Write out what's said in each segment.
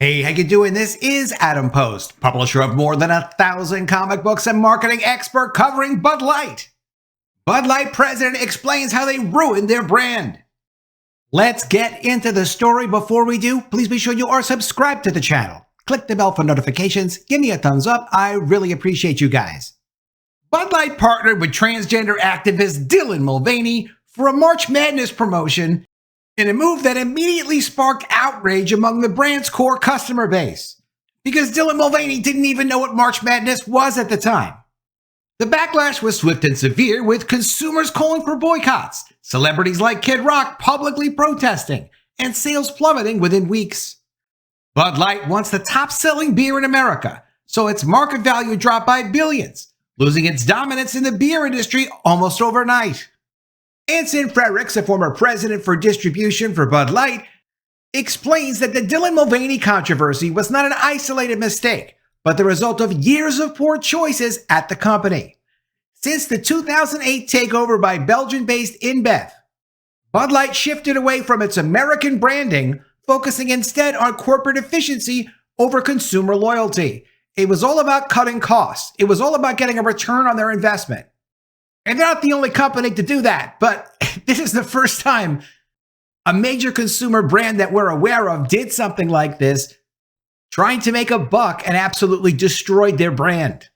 Hey, how you doing? This is Adam Post, publisher of more than 1,000 comic books and marketing expert covering Bud Light. Bud Light president explains how they ruined their brand. Let's get into the story. Before we do, please be sure you are subscribed to the channel. Click the bell for notifications. Give me a thumbs up. I really appreciate you guys. Bud Light partnered with transgender activist Dylan Mulvaney for a March Madness promotion in a move that immediately sparked outrage among the brand's core customer base, because Dylan Mulvaney didn't even know what March Madness was at the time. The backlash was swift and severe, with consumers calling for boycotts, celebrities like Kid Rock publicly protesting, and sales plummeting within weeks. Bud Light, once the top-selling beer in America, so its market value dropped by billions, losing its dominance in the beer industry almost overnight. Anson Frericks, a former president for distribution for Bud Light, explains that the Dylan Mulvaney controversy was not an isolated mistake, but the result of years of poor choices at the company. Since the 2008 takeover by Belgian-based InBev, Bud Light shifted away from its American branding, focusing instead on corporate efficiency over consumer loyalty. It was all about cutting costs. It was all about getting a return on their investment. And they're not the only company to do that, but this is the first time a major consumer brand that we're aware of did something like this, trying to make a buck and absolutely destroyed their brand.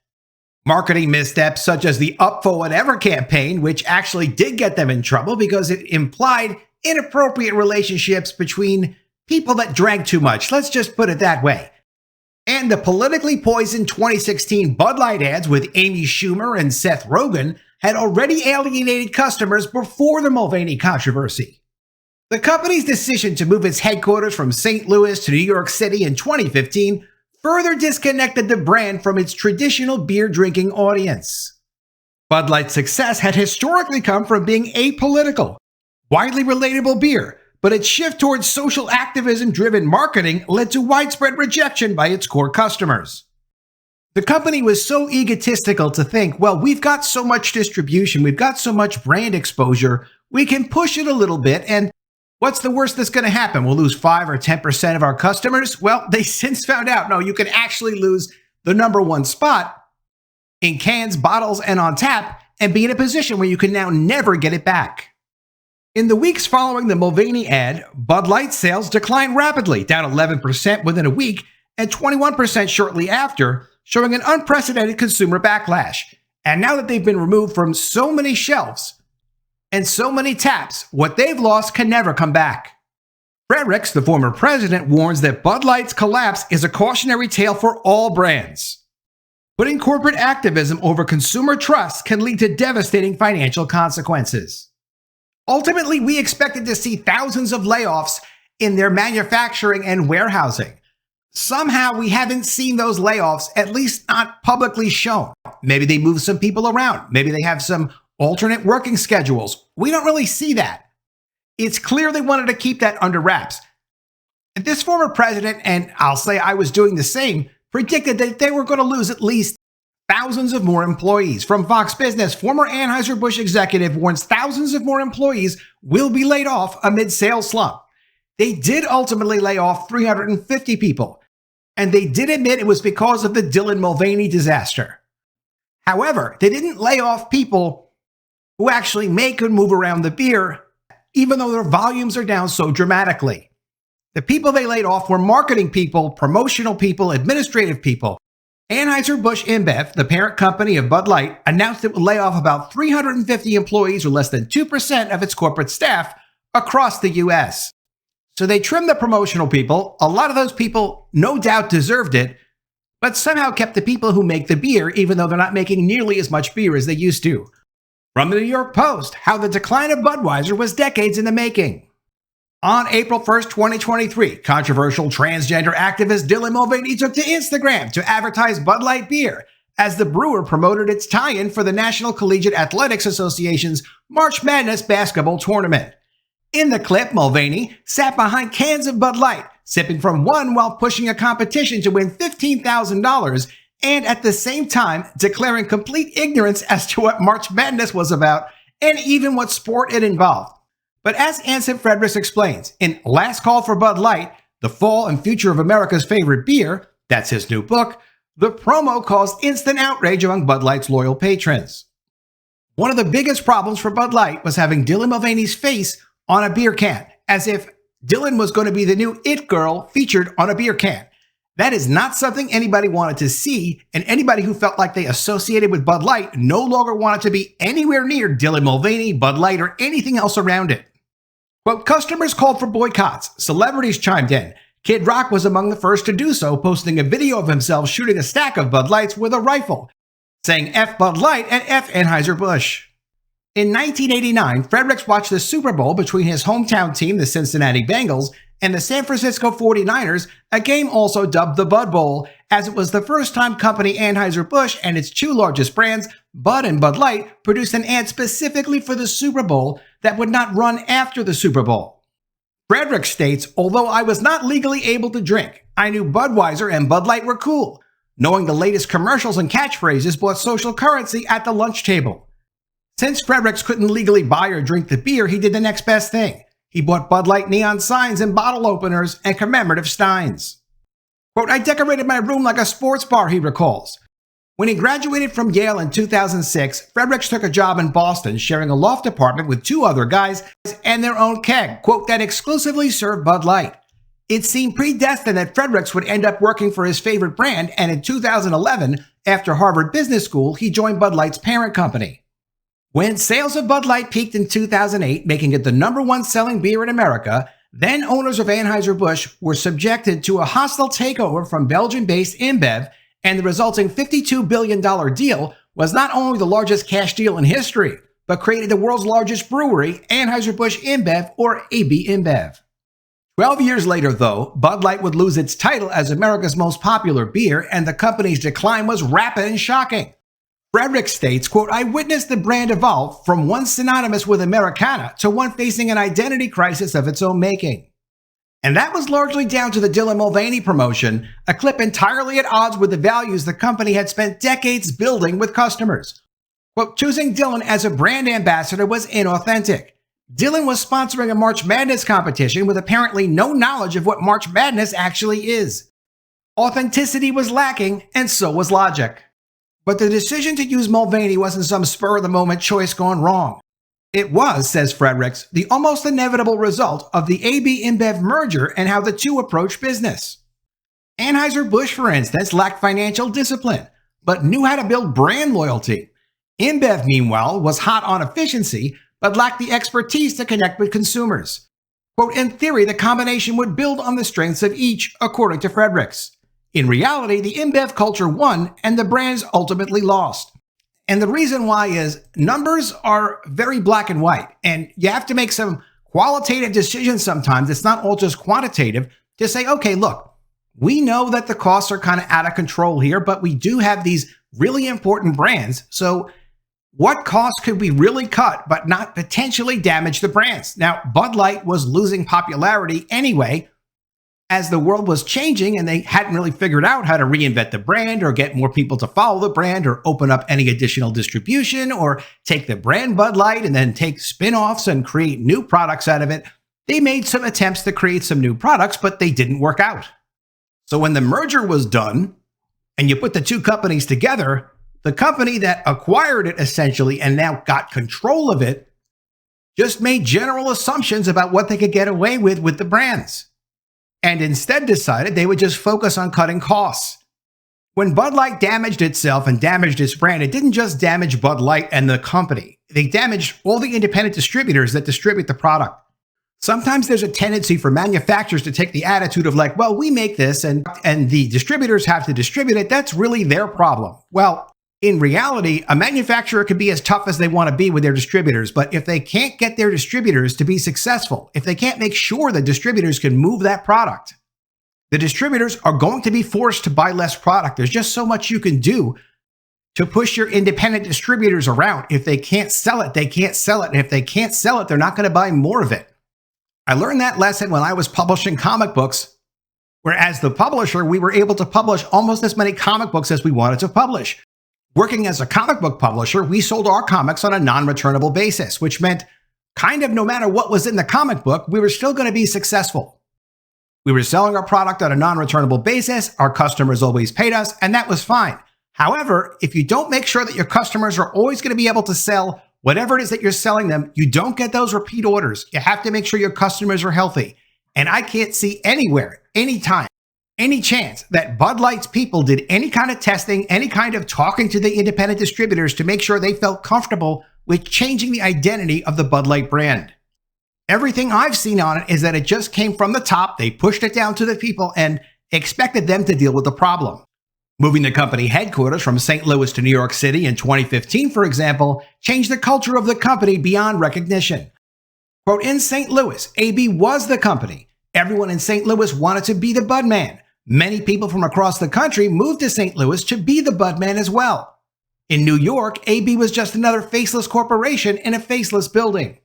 Marketing missteps such as the Up for Whatever campaign, which actually did get them in trouble because it implied inappropriate relationships between people that drank too much. Let's just put it that way. And the politically poisoned 2016 Bud Light ads with Amy Schumer and Seth Rogen had already alienated customers before the Mulvaney controversy. The company's decision to move its headquarters from St. Louis to New York City in 2015 further disconnected the brand from its traditional beer-drinking audience. Bud Light's success had historically come from being apolitical, widely relatable beer, but its shift towards social activism-driven marketing led to widespread rejection by its core customers. The company was so egotistical to think, well, we've got so much distribution, we've got so much brand exposure, we can push it a little bit, and what's the worst that's going to happen? We'll lose 5 or 10% of our customers? Well, they since found out, no, you can actually lose the number one spot in cans, bottles, and on tap, and be in a position where you can now never get it back. In the weeks following the Mulvaney ad, Bud Light sales declined rapidly, down 11% within a week and 21% shortly after, showing an unprecedented consumer backlash. And now that they've been removed from so many shelves and so many taps, what they've lost can never come back. Frericks, the former president, warns that Bud Light's collapse is a cautionary tale for all brands. Putting corporate activism over consumer trust can lead to devastating financial consequences. Ultimately, we expected to see thousands of layoffs in their manufacturing and warehousing. Somehow, we haven't seen those layoffs, at least not publicly shown. Maybe they move some people around. Maybe they have some alternate working schedules. We don't really see that. It's clear they wanted to keep that under wraps. And this former president, and I'll say I was doing the same, predicted that they were going to lose at least thousands of more employees. From Fox Business, former Anheuser-Busch executive warns thousands of more employees will be laid off amid sales slump. They did ultimately lay off 350 people, and they did admit it was because of the Dylan Mulvaney disaster. However, they didn't lay off people who actually make and move around the beer, even though their volumes are down so dramatically. The people they laid off were marketing people, promotional people, administrative people. Anheuser-Busch InBev, the parent company of Bud Light, announced it would lay off about 350 employees, or less than 2% of its corporate staff, across the U.S. So they trimmed the promotional people. A lot of those people no doubt deserved it, but somehow kept the people who make the beer, even though they're not making nearly as much beer as they used to. From the New York Post, how the decline of Budweiser was decades in the making. On April 1st, 2023, controversial transgender activist Dylan Mulvaney took to Instagram to advertise Bud Light beer as the brewer promoted its tie-in for the National Collegiate Athletics Association's March Madness basketball tournament. In the clip, Mulvaney sat behind cans of Bud Light, sipping from one while pushing a competition to win $15,000, and at the same time declaring complete ignorance as to what March Madness was about and even what sport it involved. But as Anson Frericks explains, in Last Call for Bud Light, The Fall and Future of America's Favorite Beer, that's his new book, the promo caused instant outrage among Bud Light's loyal patrons. One of the biggest problems for Bud Light was having Dylan Mulvaney's face on a beer can, as if Dylan was going to be the new it girl featured on a beer can. That is not something anybody wanted to see, and anybody who felt like they associated with Bud Light no longer wanted to be anywhere near Dylan Mulvaney, Bud Light, or anything else around it. Quote, customers called for boycotts, celebrities chimed in. Kid Rock was among the first to do so, posting a video of himself shooting a stack of Bud Lights with a rifle, saying F Bud Light and F Anheuser-Busch. In 1989, Frericks watched the Super Bowl between his hometown team, the Cincinnati Bengals, and the San Francisco 49ers, a game also dubbed the Bud Bowl, as it was the first time company Anheuser-Busch and its two largest brands, Bud and Bud Light, produced an ad specifically for the Super Bowl that would not run after the Super Bowl. Frericks states, although I was not legally able to drink, I knew Budweiser and Bud Light were cool. Knowing the latest commercials and catchphrases bought social currency at the lunch table. Since Frericks couldn't legally buy or drink the beer, he did the next best thing. He bought Bud Light neon signs and bottle openers and commemorative steins. Quote, I decorated my room like a sports bar, he recalls. When he graduated from Yale in 2006, Frericks took a job in Boston, sharing a loft apartment with two other guys and their own keg, quote, that exclusively served Bud Light. It seemed predestined that Frericks would end up working for his favorite brand, and in 2011, after Harvard Business School, he joined Bud Light's parent company. When sales of Bud Light peaked in 2008, making it the #1 selling beer in America, then owners of Anheuser-Busch were subjected to a hostile takeover from Belgian-based InBev, and the resulting $52 billion deal was not only the largest cash deal in history, but created the world's largest brewery, Anheuser-Busch InBev, or AB InBev. 12 years later, though, Bud Light would lose its title as America's most popular beer, and the company's decline was rapid and shocking. Frericks states, quote, I witnessed the brand evolve from one synonymous with Americana to one facing an identity crisis of its own making. And that was largely down to the Dylan Mulvaney promotion, a clip entirely at odds with the values the company had spent decades building with customers. Quote, choosing Dylan as a brand ambassador was inauthentic. Dylan was sponsoring a March Madness competition with apparently no knowledge of what March Madness actually is. Authenticity was lacking, and so was logic. But the decision to use Mulvaney wasn't some spur-of-the-moment choice gone wrong. It was, says Frericks, the almost inevitable result of the AB InBev merger and how the two approach business. Anheuser-Busch, for instance, lacked financial discipline, but knew how to build brand loyalty. InBev, meanwhile, was hot on efficiency, but lacked the expertise to connect with consumers. Quote, in theory, the combination would build on the strengths of each, according to Frericks. In reality, the InBev culture won, and the brands ultimately lost. And the reason why is numbers are very black and white, and you have to make some qualitative decisions sometimes. It's not all just quantitative to say, okay, look, we know that the costs are kind of out of control here, but we do have these really important brands. So what costs could we really cut but not potentially damage the brands? Now, Bud Light was losing popularity anyway, as the world was changing and they hadn't really figured out how to reinvent the brand or get more people to follow the brand or open up any additional distribution or take the brand Bud Light and then take spin-offs and create new products out of it. They made some attempts to create some new products, but they didn't work out. So when the merger was done and you put the two companies together, the company that acquired it essentially and now got control of it just made general assumptions about what they could get away with the brands, and instead decided they would just focus on cutting costs. When Bud Light damaged itself and damaged its brand, it didn't just damage Bud Light and the company. They damaged all the independent distributors that distribute the product. Sometimes there's a tendency for manufacturers to take the attitude of like, well, we make this and the distributors have to distribute it. That's really their problem. Well, in reality, a manufacturer can be as tough as they want to be with their distributors, but if they can't get their distributors to be successful, if they can't make sure the distributors can move that product, the distributors are going to be forced to buy less product. There's just so much you can do to push your independent distributors around. If they can't sell it, they can't sell it. And if they can't sell it, they're not going to buy more of it. I learned that lesson when I was publishing comic books, where as the publisher, we were able to publish almost as many comic books as we wanted to publish. Working as a comic book publisher, we sold our comics on a non-returnable basis, which meant kind of no matter what was in the comic book, we were still going to be successful. We were selling our product on a non-returnable basis, our customers always paid us, and that was fine. However, if you don't make sure that your customers are always going to be able to sell whatever it is that you're selling them, you don't get those repeat orders. You have to make sure your customers are healthy. And I can't see anywhere, anytime, any chance that Bud Light's people did any kind of testing, any kind of talking to the independent distributors to make sure they felt comfortable with changing the identity of the Bud Light brand. Everything I've seen on it is that it just came from the top, they pushed it down to the people and expected them to deal with the problem. Moving the company headquarters from St. Louis to New York City in 2015, for example, changed the culture of the company beyond recognition. Quote, in St. Louis, AB was the company. Everyone in St. Louis wanted to be the Bud Man. Many people from across the country moved to St. Louis to be the Bud Man as well. In New York, AB was just another faceless corporation in a faceless building.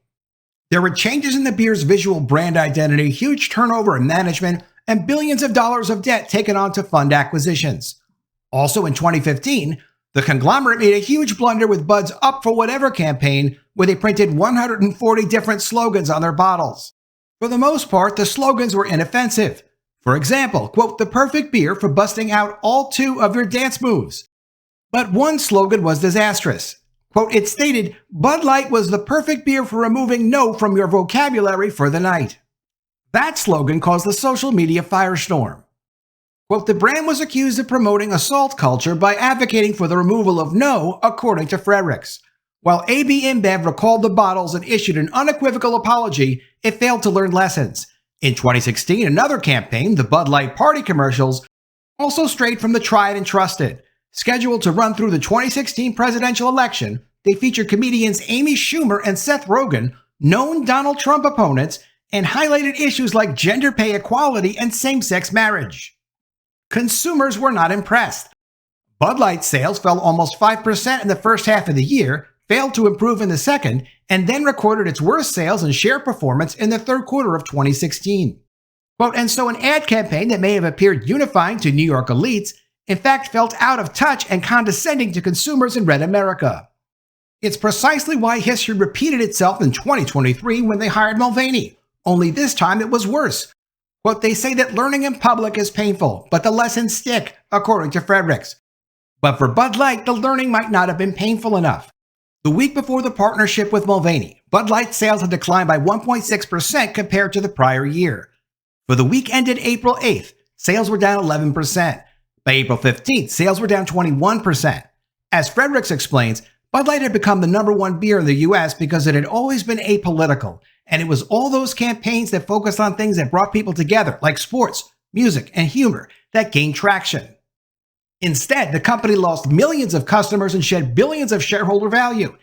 There were changes in the beer's visual brand identity, huge turnover in management, and billions of dollars of debt taken on to fund acquisitions. Also in 2015, the conglomerate made a huge blunder with Bud's Up for Whatever campaign, where they printed 140 different slogans on their bottles. For the most part, the slogans were inoffensive. For example, quote, the perfect beer for busting out all 2 of your dance moves. But one slogan was disastrous. Quote, it stated, Bud Light was the perfect beer for removing no from your vocabulary for the night. That slogan caused the social media firestorm. Quote, the brand was accused of promoting assault culture by advocating for the removal of no, according to Frericks. While AB InBev recalled the bottles and issued an unequivocal apology, it failed to learn lessons. In 2016, another campaign, the Bud Light Party commercials, also strayed from the tried and trusted. Scheduled to run through the 2016 presidential election, they featured comedians Amy Schumer and Seth Rogen, known Donald Trump opponents, and highlighted issues like gender pay equality and same-sex marriage. Consumers were not impressed. Bud Light sales fell almost 5% in the first half of the year, failed to improve in the second, and then recorded its worst sales and share performance in the third quarter of 2016. Quote, and so an ad campaign that may have appeared unifying to New York elites, in fact felt out of touch and condescending to consumers in Red America. It's precisely why history repeated itself in 2023 when they hired Mulvaney, only this time it was worse. Quote, they say that learning in public is painful, but the lessons stick, according to Frericks. But for Bud Light, the learning might not have been painful enough. The week before the partnership with Mulvaney, Bud Light sales had declined by 1.6% compared to the prior year. For the week ended April 8th, sales were down 11%. By April 15th, sales were down 21%. As Frericks explains, Bud Light had become the #1 beer in the US because it had always been apolitical, and it was all those campaigns that focused on things that brought people together, like sports, music, and humor, that gained traction. Instead, the company lost millions of customers and shed billions of shareholder value.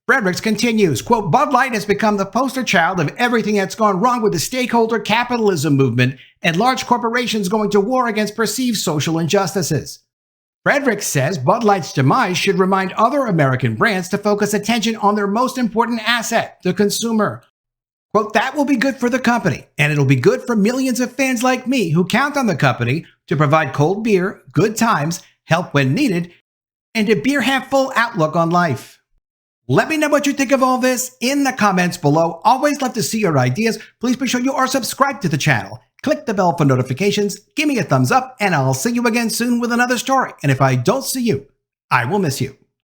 Frericks continues, quote, Bud Light has become the poster child of everything that's gone wrong with the stakeholder capitalism movement and large corporations going to war against perceived social injustices. Frericks says Bud Light's demise should remind other American brands to focus attention on their most important asset, the consumer. Quote, that will be good for the company, and it'll be good for millions of fans like me who count on the company to provide cold beer, good times, help when needed, and a beer half full outlook on life. Let me know what you think of all this in the comments below. Always love to see your ideas. Please be sure you are subscribed to the channel. Click the bell for notifications, give me a thumbs up, and I'll see you again soon with another story. And if I don't see you, I will miss you.